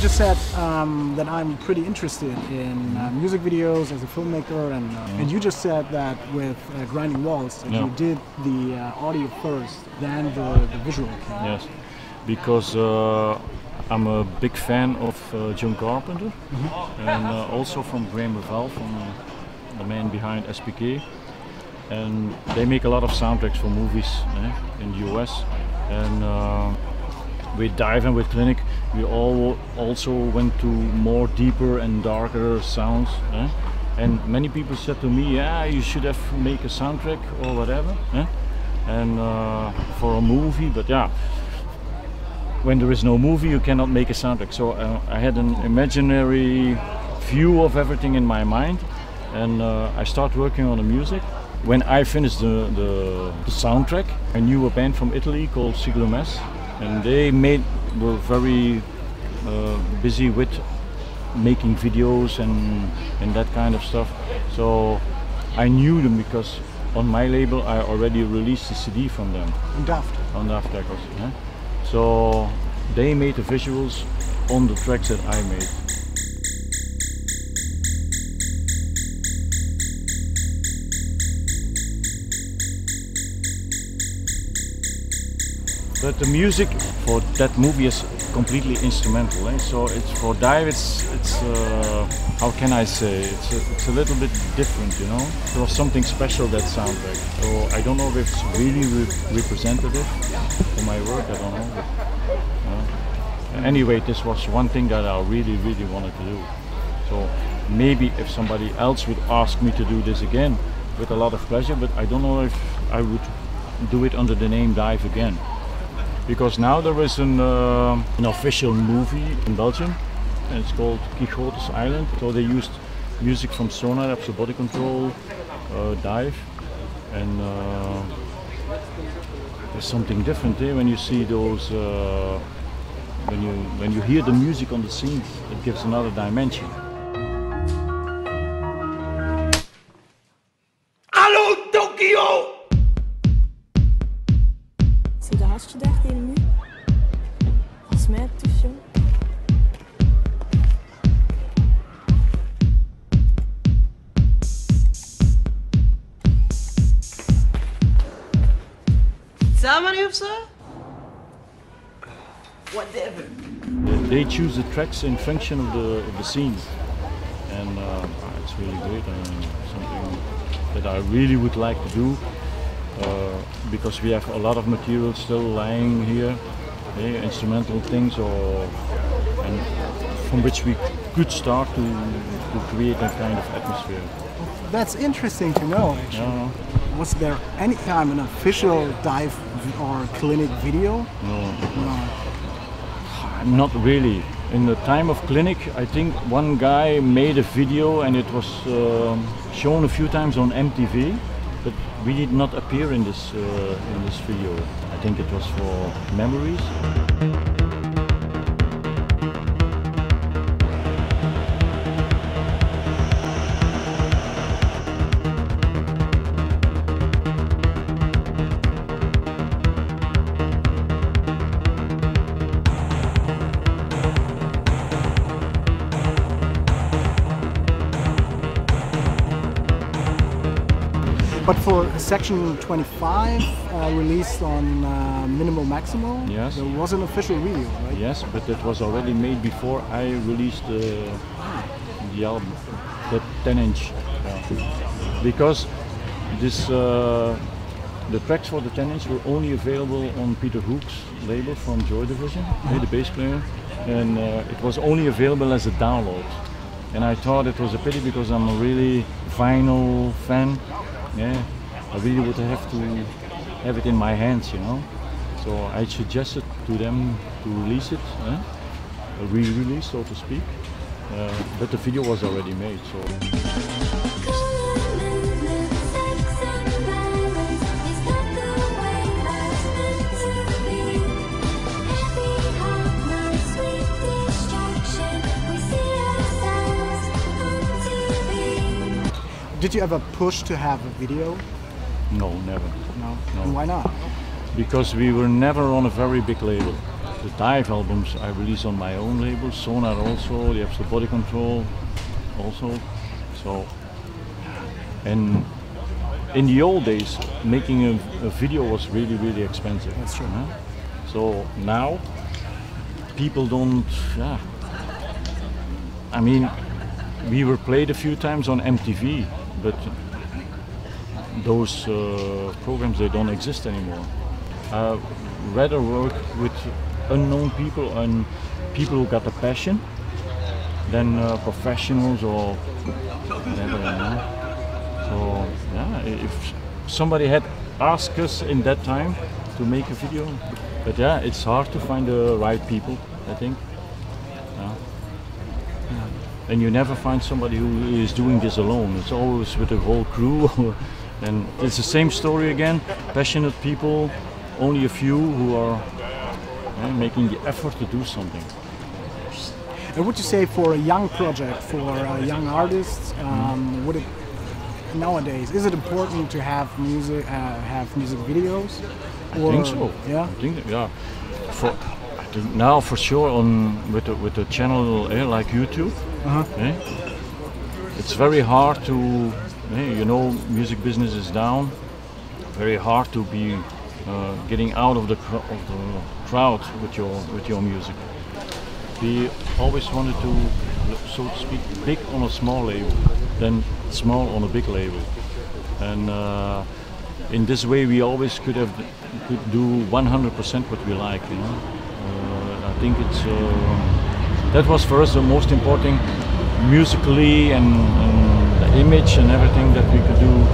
just said that I'm pretty interested in music videos as a filmmaker, and you just said that with Grinding Walls, that you did the audio first, then the visual came. Yes, because I'm a big fan of John Carpenter, and also from Graeme Revell, from the man behind SPK, and they make a lot of soundtracks for movies in the US, and with Dive and with Klinik we all also went to more deeper and darker sounds, and many people said to me, yeah, you should have make a soundtrack or whatever, and for a movie, but yeah, when there is no movie you cannot make a soundtrack. So I had an imaginary view of everything in my mind, and I started working on the music. When I finished the soundtrack, I knew a band from Italy called Siglomes, and they were very busy with making videos and that kind of stuff. So I knew them because on my label I already released a CD from them. On Daft Records. So they made the visuals on the tracks that I made. But the music for that movie is completely instrumental. So it's for Dive. It's how can I say? It's a little bit different, you know. There was something special that soundtrack. So I don't know if it's really representative for my work. I don't know. But, anyway, this was one thing that I really wanted to do. So maybe if somebody else would ask me to do this again, with a lot of pleasure. But I don't know if I would do it under the name Dive again. Because now there is an official movie in Belgium, and it's called Quixote's Island. So they used music from Sonar, Absolute Body Control, Dive, and there's something different when you see those. When you hear the music on the scene, it gives another dimension. Hallo Tokio! Zie je de hartstikke dicht in de muur? Als mij toes, jong. Samen nu of zo? Whatever. They choose the tracks in function of the scene, and it's really great and something that I really would like to do. Because we have a lot of material still lying here, instrumental things, and from which we could start to create that kind of atmosphere. That's interesting to know, actually. Was there any time an official Dive or Klinik video? No. Not really. In the time of Klinik, I think one guy made a video and it was shown a few times on MTV. But we did not appear in this video. I think it was for memories. But for section 25, released on Minimal Maximal, yes, there was an official video, right? Yes, but it was already made before I released the album, the 10-inch. Because this, the tracks for the 10-inch were only available on Peter Hook's label from Joy Division, the bass player, and it was only available as a download. And I thought it was a pity because I'm a really vinyl fan. Yeah, I really would have to have it in my hands, you know. So I suggested to them to release it, a re-release, so to speak. But the video was already made, so. Did you ever push to have a video? No, never. No. And why not? Because we were never on a very big label. the dive albums I release on my own label, Sonar also, the Absolute Body Control also. So, and in the old days, making a video was really, really expensive. That's true. So now, people don't, I mean, we were played a few times on MTV, but those programs, they don't exist anymore. Rather work with unknown people and people who got a passion than professionals or whatever, you know. So yeah, if somebody had asked us in that time to make a video, but yeah, it's hard to find the right people, I think. And you never find somebody who is doing this alone. It's always with a whole crew. And it's the same story again. Passionate people, only a few who are making the effort to do something. And would you say for a young project, for young artists, would it nowadays, is it important to have music videos? I think so. Yeah. I think yeah. I think now for sure with the channel like YouTube. It's very hard to, you know, music business is down. Very hard to be getting out of the crowd with your music. We always wanted to, so to speak, big on a small label, then small on a big label, and in this way we always could do 100% what we like. You know, I think it's that was for us the most important, musically and the image and everything, that we could do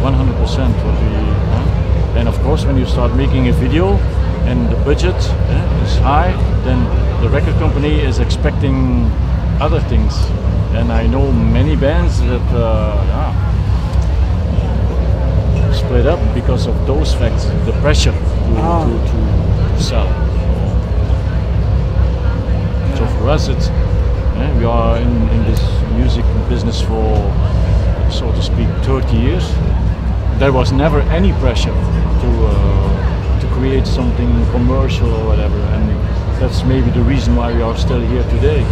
100% what we. And of course, when you start making a video and the budget is high, then the record company is expecting other things. And I know many bands that split up because of those facts, the pressure to sell. So for us, it's we are in this music business for, so to speak, 30 years. There was never any pressure to create something commercial or whatever, and that's maybe the reason why we are still here today.